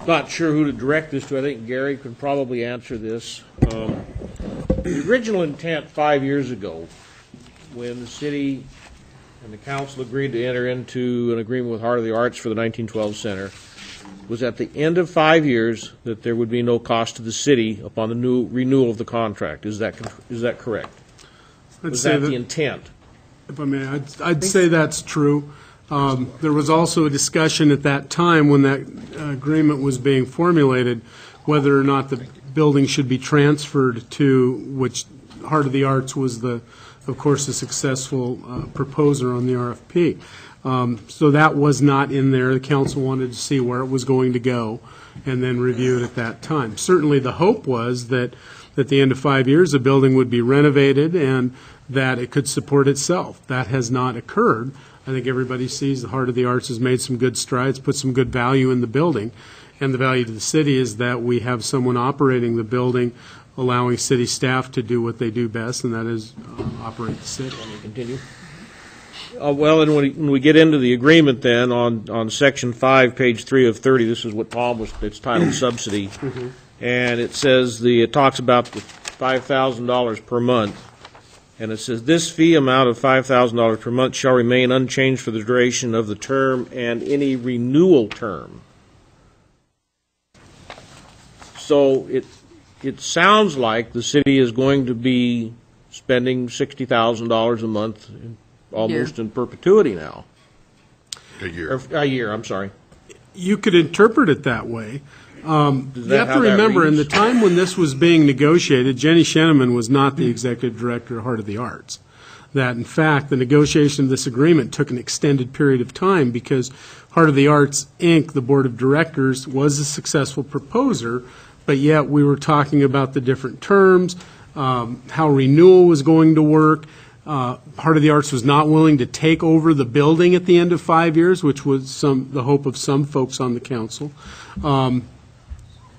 Not sure who to direct this to. I think Gary can probably answer this. The original intent 5 years ago, when the city and the council agreed to enter into an agreement with Heart of the Arts for the 1912 Center, was at the end of 5 years that there would be no cost to the city upon the new renewal of the contract. Is that correct? Was that the intent? If I may, I'd say that's true. There was also a discussion at that time when that agreement was being formulated whether or not the building should be transferred to, which Heart of the Arts was, of course, the successful proposer on the RFP. So that was not in there. The council wanted to see where it was going to go and then review it at that time. Certainly the hope was that at the end of 5 years the building would be renovated and that it could support itself. That has not occurred. I think everybody sees the Heart of the Arts has made some good strides, put some good value in the building, and the value to the city is that we have someone operating the building, allowing city staff to do what they do best, and that is operate the city. Let me continue. Well, and when we get into the agreement then on Section 5, page 3 of 30, this is what Tom was, it's titled subsidy, and it says, it talks about the $5,000 per month. And it says, this fee amount of $5,000 per month shall remain unchanged for the duration of the term and any renewal term. So it sounds like the city is going to be spending $60,000 a month almost in perpetuity now. A year. A year, I'm sorry. You could interpret it that way. You have to remember, in the time when this was being negotiated, Jenny Sheneman was not the executive director of Heart of the Arts. That, in fact, the negotiation of this agreement took an extended period of time because Heart of the Arts, Inc., the board of directors, was a successful proposer, but yet we were talking about the different terms, how renewal was going to work. Heart of the Arts was not willing to take over the building at the end of 5 years, which was the hope of some folks on the council.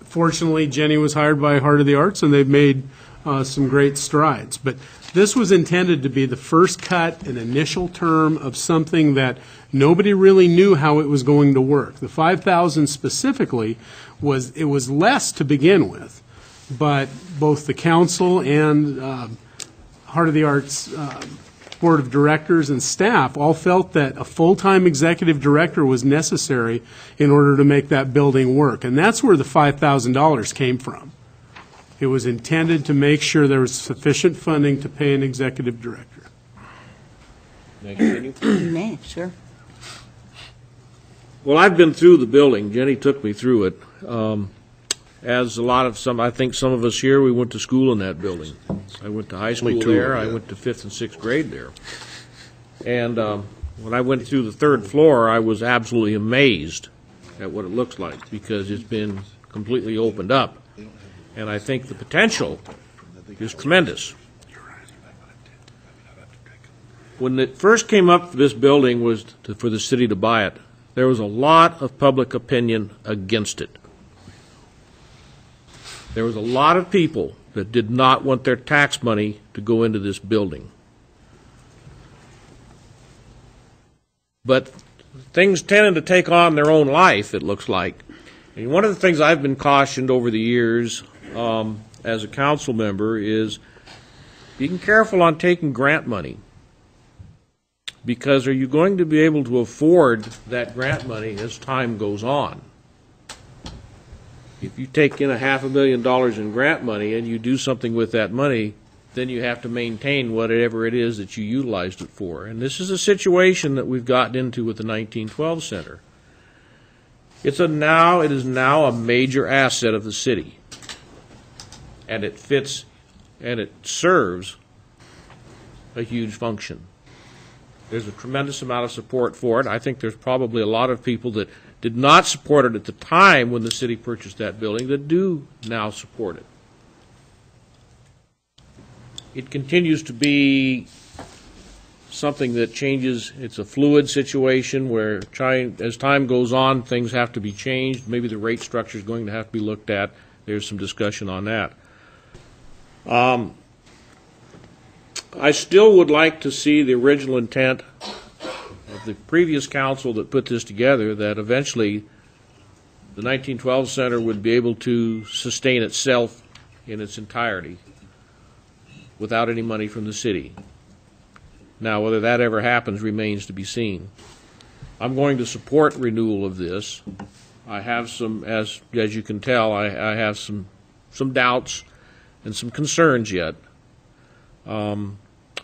Fortunately, Jenny was hired by Heart of the Arts, and they've made some great strides. But this was intended to be the first cut, an initial term of something that nobody really knew how it was going to work. The $5,000 specifically was less to begin with, but both the council and Heart of the Arts board of directors and staff all felt that a full-time executive director was necessary in order to make that building work. And that's where the $5,000 came from. It was intended to make sure there was sufficient funding to pay an executive director. May, sure. Well, I've been through the building. Jenny took me through it. As I think some of us here, we went to school in that building. I went to high school there. I went to 5th and 6th grade there. And when I went through the third floor, I was absolutely amazed at what it looks like because it's been completely opened up. And I think the potential is tremendous. When it first came up, this building was for the city to buy it. There was a lot of public opinion against it. There was a lot of people that did not want their tax money to go into this building. But things tended to take on their own life, it looks like. And one of the things I've been cautioned over the years as a council member is being careful on taking grant money. Because are you going to be able to afford that grant money as time goes on? If you take in $500,000 in grant money and you do something with that money, then you have to maintain whatever it is that you utilized it for. And this is a situation that we've gotten into with the 1912 Center. It is now a major asset of the city. And it fits and it serves a huge function. There's a tremendous amount of support for it. I think there's probably a lot of people that did not support it at the time when the city purchased that building that do now support it. It continues to be something that changes. It's a fluid situation where as time goes on, things have to be changed. Maybe the rate structure is going to have to be looked at. There's some discussion on that. I still would like to see the original intent of the previous council that put this together, that eventually the 1912 Center would be able to sustain itself in its entirety without any money from the city. Now, whether that ever happens remains to be seen. I'm going to support renewal of this. I have some, as you can tell, I have some doubts and some concerns yet,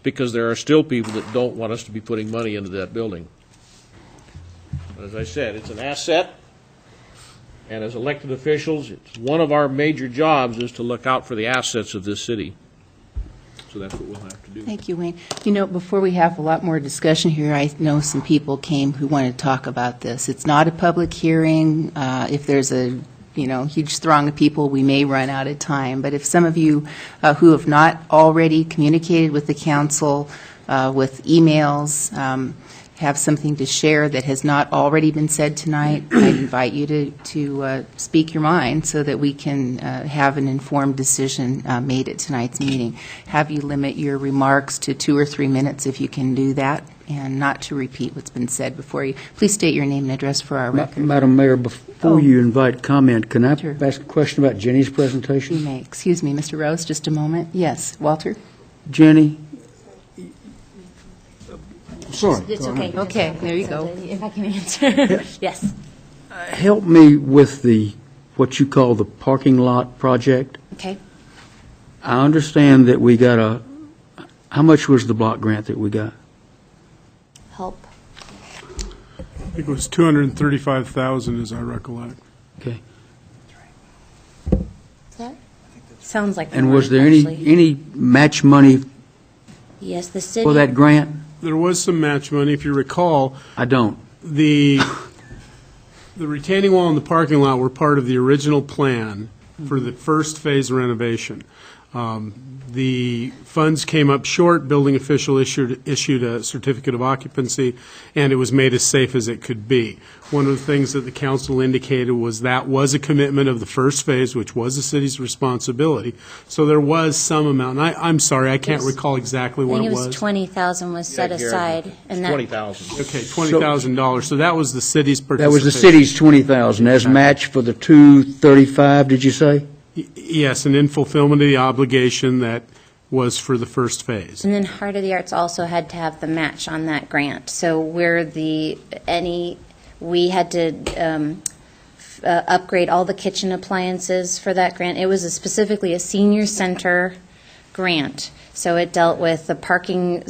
because there are still people that don't want us to be putting money into that building. But as I said, it's an asset, and as elected officials, it's one of our major jobs is to look out for the assets of this city. So that's what we'll have to do. Thank you, Wayne. You know, before we have a lot more discussion here, I know some people came who want to talk about this. It's not a public hearing. If there's a huge throng of people, we may run out of time. But if some of you who have not already communicated with the council with emails have something to share that has not already been said tonight, I invite you to speak your mind so that we can have an informed decision made at tonight's meeting. Have you limit your remarks to 2 or 3 minutes if you can do that, and not to repeat what's been said before you. Please state your name and address for our record. Madam Mayor, before you invite comment, can I Sure. ask a question about Jenny's You presentation? may. Excuse me, Mr. Rose, just a moment. Yes, Walter? Jenny? Sorry. It's go okay. ahead. Okay, there you go. If I can answer. Yes. Help me with what you call the parking lot project. Okay. I understand that we got how much was the block grant that we got? Help. I think it was 235,000, as I recollect. Okay. Sounds like. And more, was there actually. any match money Yes, the city. for that grant? There was some match money, if you recall. I don't. The retaining wall and the parking lot were part of the original plan for the first phase renovation. The funds came up short, building official issued a certificate of occupancy, and it was made as safe as it could be. One of the things that the council indicated was that was a commitment of the first phase, which was the city's responsibility. So there was some amount, and I'm sorry, I can't recall exactly I what think it it was was. 20,000 was set Yeah, Gary, aside, and that 20,000. Okay, $20,000. So that was the city's That participation. was the city's 20,000 as match for the 235, did you say? Yes, and in fulfillment of the obligation that was for the first phase. And then Heart of the Arts also had to have the match on that grant. So we had to upgrade all the kitchen appliances for that grant. It was specifically a senior center grant. So it dealt with the parking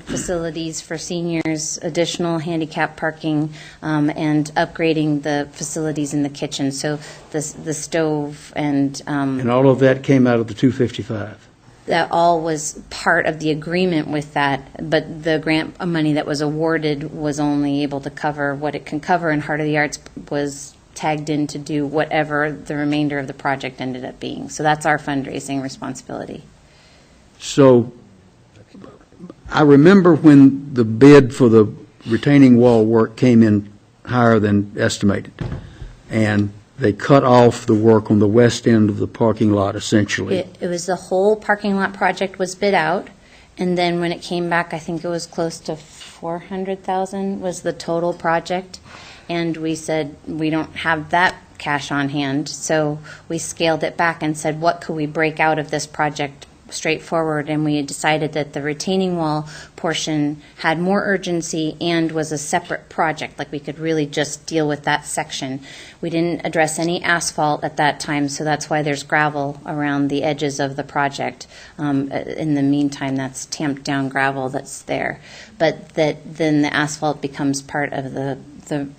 facilities for seniors, additional handicap parking, and upgrading the facilities in the kitchen. So the stove and And all of that came out of the 255. that all was part of the agreement with that, but the grant money that was awarded was only able to cover what it can cover, and Heart of the Arts was tagged in to do whatever the remainder of the project ended up being. So that's our fundraising responsibility. So I remember when the bid for the retaining wall work came in higher than estimated, and they cut off the work on the west end of the parking lot, essentially. It was the whole parking lot project was bid out, and then when it came back, I think it was close to 400,000 was the total project, and we said we don't have that cash on hand, so we scaled it back and said, what could we break out of this project straightforward, and we had decided that the retaining wall portion had more urgency and was a separate project, like we could really just deal with that section. We didn't address any asphalt at that time, so that's why there's gravel around the edges of the project. In the meantime, that's tamped down gravel that's there. But then the asphalt becomes part of the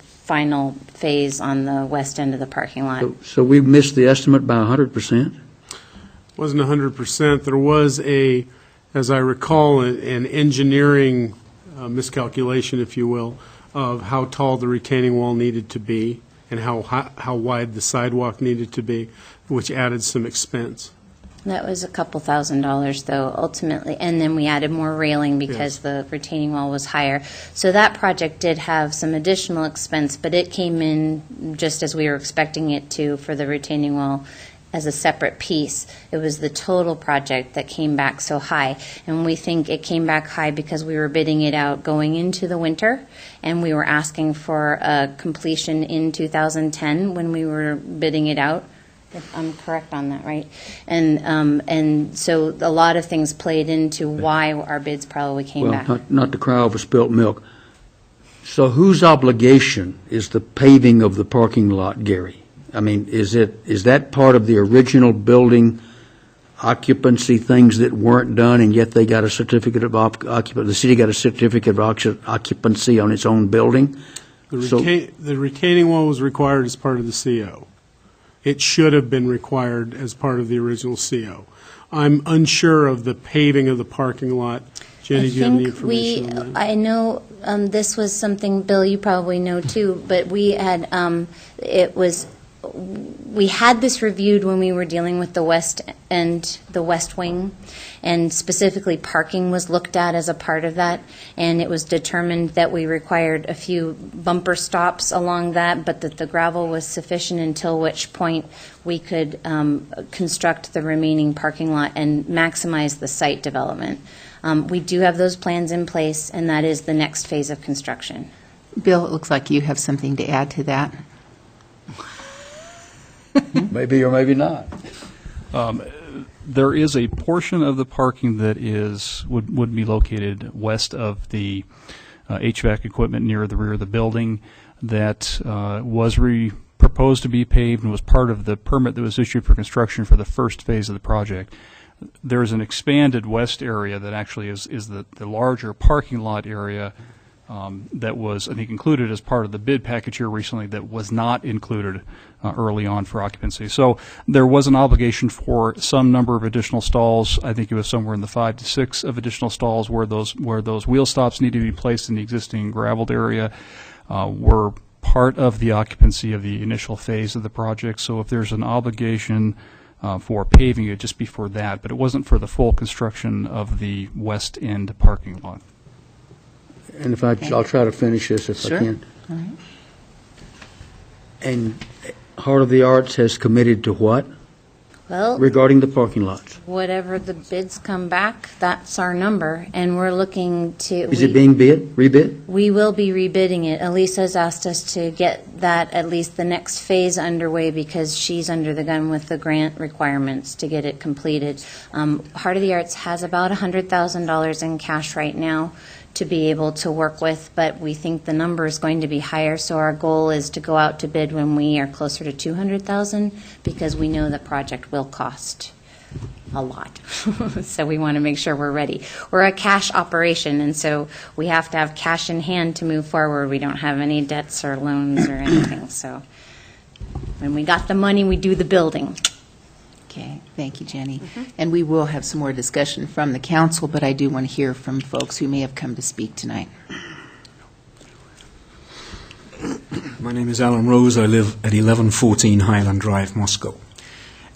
final phase on the west end of the parking lot. So we missed the estimate by 100%? Wasn't 100%. There was as I recall, an engineering miscalculation, if you will, of how tall the retaining wall needed to be and how wide the sidewalk needed to be, which added some expense. That was a couple $1,000s, though, ultimately. And then we added more railing because the retaining wall was higher. So that project did have some additional expense, but it came in just as we were expecting it to for the retaining wall. as a separate piece. It was the total project that came back so high. And we think it came back high because we were bidding it out going into the winter, and we were asking for a completion in 2010 when we were bidding it out. If I'm correct on that, right? And so a lot of things played into why our bids probably came back. Well, not to cry over spilt milk. So whose obligation is the paving of the parking lot, Gary? I mean, is that part of the original building occupancy things that weren't done, and yet they got a certificate of occupancy? The city got a certificate of occupancy on its own building? The retaining wall was required as part of the CO. It should have been required as part of the original CO. I'm unsure of the paving of the parking lot. Jenny, do you have any information on that? I know this was something, Bill, you probably know too, but we had, we had this reviewed when we were dealing with the west end, the west wing, and specifically parking was looked at as a part of that, and it was determined that we required a few bumper stops along that, but that the gravel was sufficient, until which point we could construct the remaining parking lot and maximize the site development. We do have those plans in place, and that is the next phase of construction. Bill, it looks like you have something to add to that. Maybe or maybe not. There is a portion of the parking that would be located west of the HVAC equipment near the rear of the building that was proposed to be paved and was part of the permit that was issued for construction for the first phase of the project. There's an expanded west area that actually is the larger parking lot area that was, I think, included as part of the bid package here recently, that was not included early on for occupancy. So there was an obligation for some number of additional stalls. I think it was somewhere in the 5 to 6 of additional stalls where those wheel stops need to be placed in the existing graveled area were part of the occupancy of the initial phase of the project. So if there's an obligation for paving, it'd just be for that, but it wasn't for the full construction of the west end parking lot. And if I'll try to finish this if Sure. I can. All right. And Heart of the Arts has committed to what Well, regarding the parking lots? whatever the bids come back, that's our number, and we're looking to. Is it being rebid? We will be rebidding it. Elisa's asked us to get that, at least the next phase, underway, because she's under the gun with the grant requirements to get it completed. Heart of the Arts has about $100,000 in cash right now to be able to work with, but we think the number is going to be higher, so our goal is to go out to bid when we are closer to $200,000, because we know the project will cost a lot. So we want to make sure we're ready. We're a cash operation, and so we have to have cash in hand to move forward. We don't have any debts or loans or anything, so when we got the money, we do the building. Okay, thank you, Jenny. And we will have some more discussion from the council, but I do want to hear from folks who may have come to speak tonight. My name is Alan Rose. I live at 1114 Highland Drive, Moscow.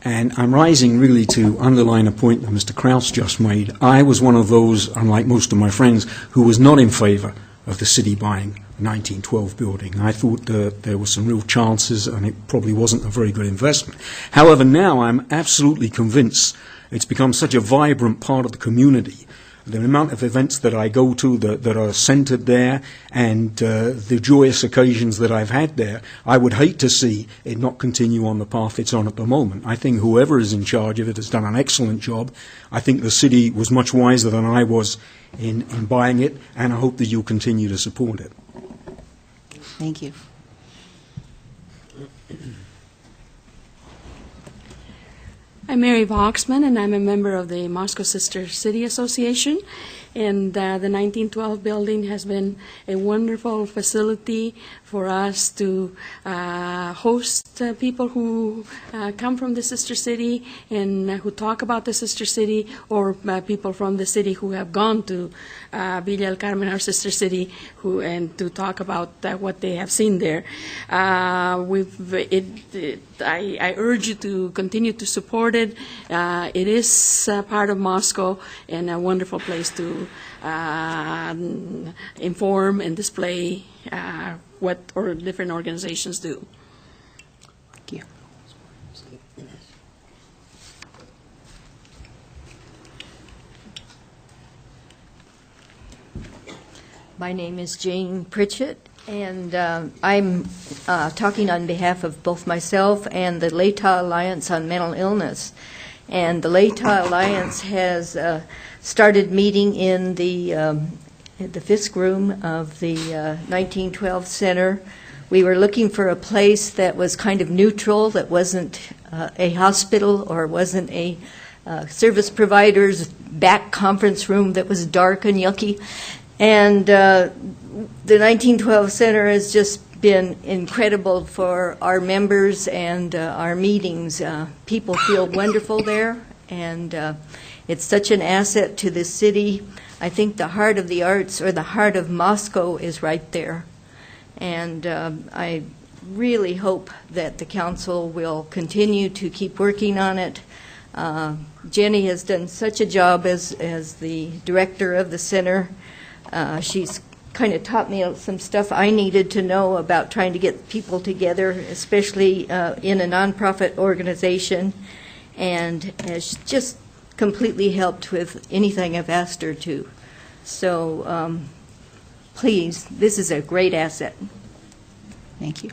And I'm rising really to underline a point that Mr. Kraus just made. I was one of those, unlike most of my friends, who was not in favor of the city buying the 1912 building. I thought there were some real chances, and it probably wasn't a very good investment. However, now I'm absolutely convinced it's become such a vibrant part of the community. The amount of events that I go to that are centered there, and the joyous occasions that I've had there, I would hate to see it not continue on the path it's on at the moment. I think whoever is in charge of it has done an excellent job. I think the city was much wiser than I was in buying it, and I hope that you'll continue to support it. Thank you. I'm Mary Voxman, and I'm a member of the Moscow Sister City Association. And the 1912 building has been a wonderful facility for us to host people who come from the sister city and who talk about the sister city, or people from the city who have gone to Villa El Carmen, our sister city, and to talk about what they have seen there. I urge you to continue to support it. It is part of Moscow and a wonderful place to inform and display what different organizations do. Thank you. My name is Jane Pritchett, and I'm talking on behalf of both myself and the Latah Alliance on Mental Illness. And the Latah Alliance has started meeting in the Fisk Room of the 1912 Center. We were looking for a place that was kind of neutral, that wasn't a hospital or wasn't a service provider's back conference room that was dark and yucky. And the 1912 Center has just been incredible for our members and our meetings. People feel wonderful there, and it's such an asset to the city. I think the heart of the arts, or the heart of Moscow, is right there. And I really hope that the council will continue to keep working on it. Jenny has done such a job as the director of the center. She's kind of taught me some stuff I needed to know about trying to get people together, especially in a nonprofit organization, and has just completely helped with anything I've asked her to. So please, this is a great asset. Thank you.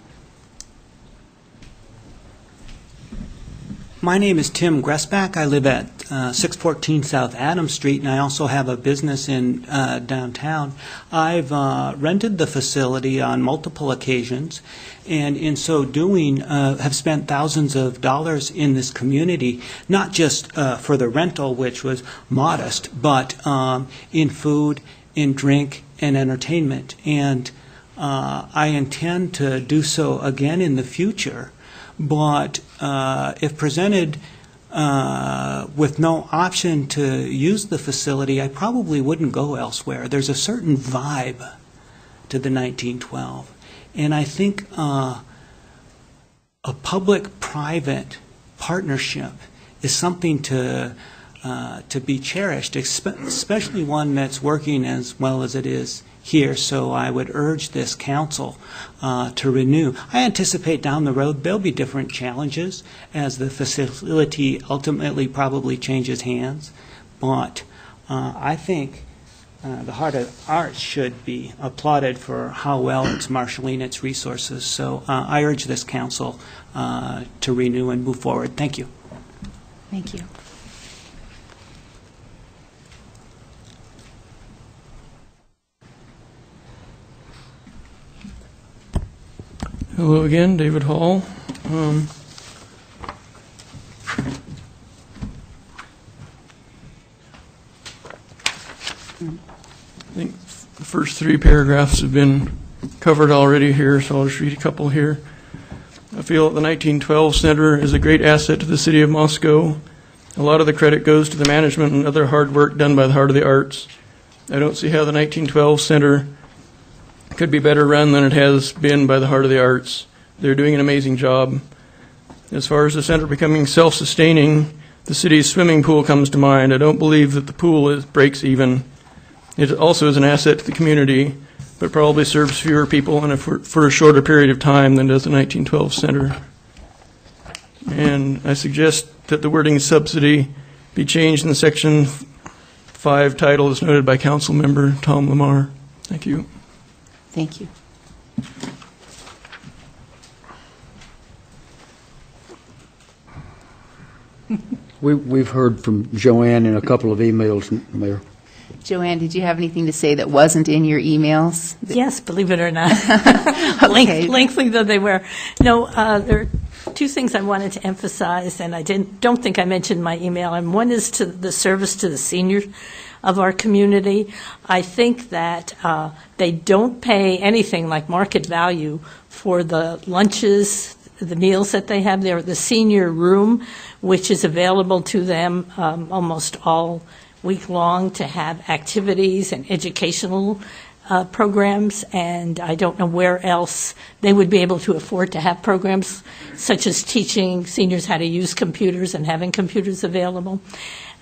My name is Tim Gressback. I live at 614 South Adams Street, and I also have a business in downtown. I've rented the facility on multiple occasions, and in so doing have spent thousands of dollars in this community, not just for the rental, which was modest, but in food, in drink, and entertainment. And I intend to do so again in the future. But if presented with no option to use the facility, I probably wouldn't go elsewhere. There's a certain vibe to the 1912. And I think a public-private partnership is something to be cherished, especially one that's working as well as it is here. So I would urge this council to renew. I anticipate down the road there'll be different challenges as the facility ultimately probably changes hands. But I think the Heart of Arts should be applauded for how well it's marshaling its resources. So I urge this council to renew and move forward. Thank you. Thank you. Hello again, David Hall. I think the first three paragraphs have been covered already here, so I'll just read a couple here. I feel that the 1912 Center is a great asset to the city of Moscow. A lot of the credit goes to the management and other hard work done by the Heart of the Arts. I don't see how the 1912 Center could be better run than it has been by the Heart of the Arts. They're doing an amazing job. As far as the center becoming self-sustaining, the city's swimming pool comes to mind. I don't believe that the pool breaks even. It also is an asset to the community, but probably serves fewer people and for a shorter period of time than does the 1912 Center. And I suggest that the wording subsidy be changed in the Section 5 title as noted by Council Member Tom Lamar. Thank you. Thank you. We've heard from Joanne in a couple of emails, Mayor. Joanne, did you have anything to say that wasn't in your emails? Yes, believe it or not. Okay. Lengthy though they were. No, there are two things I wanted to emphasize, and I don't think I mentioned in my email, and one is to the service to the seniors of our community. I think that they don't pay anything like market value for the lunches, the meals that they have there, the senior room, which is available to them almost all week long to have activities and educational programs, and I don't know where else they would be able to afford to have programs such as teaching seniors how to use computers and having computers available.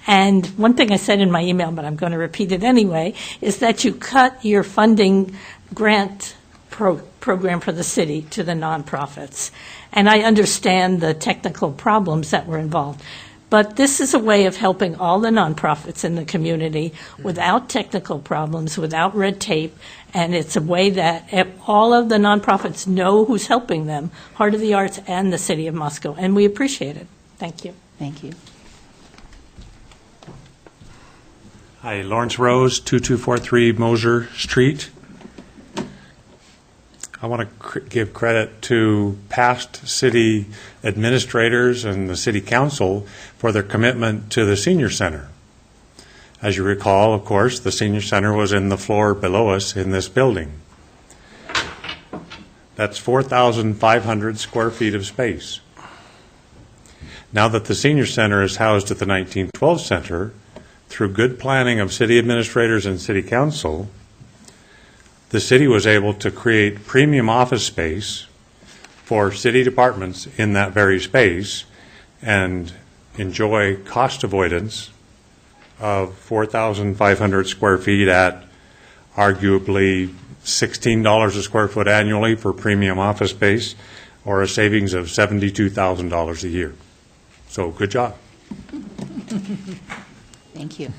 And one thing I said in my email, but I'm going to repeat it anyway, is that you cut your funding grant program for the city to the nonprofits. And I understand the technical problems that were involved. But this is a way of helping all the nonprofits in the community without technical problems, without red tape, and it's a way that all of the nonprofits know who's helping them, Heart of the Arts and the City of Moscow, and we appreciate it. Thank you. Thank you. Hi, Lawrence Rose, 2243 Mosier Street. I want to give credit to past city administrators and the city council for their commitment to the senior center. As you recall, of course, the senior center was in the floor below us in this building. That's 4,500 square feet of space. Now that the senior center is housed at the 1912 Center, through good planning of city administrators and city council, the city was able to create premium office space for city departments in that very space and enjoy cost avoidance of 4,500 square feet at arguably $16 a square foot annually for premium office space, or a savings of $72,000 a year. So good job. Thank you.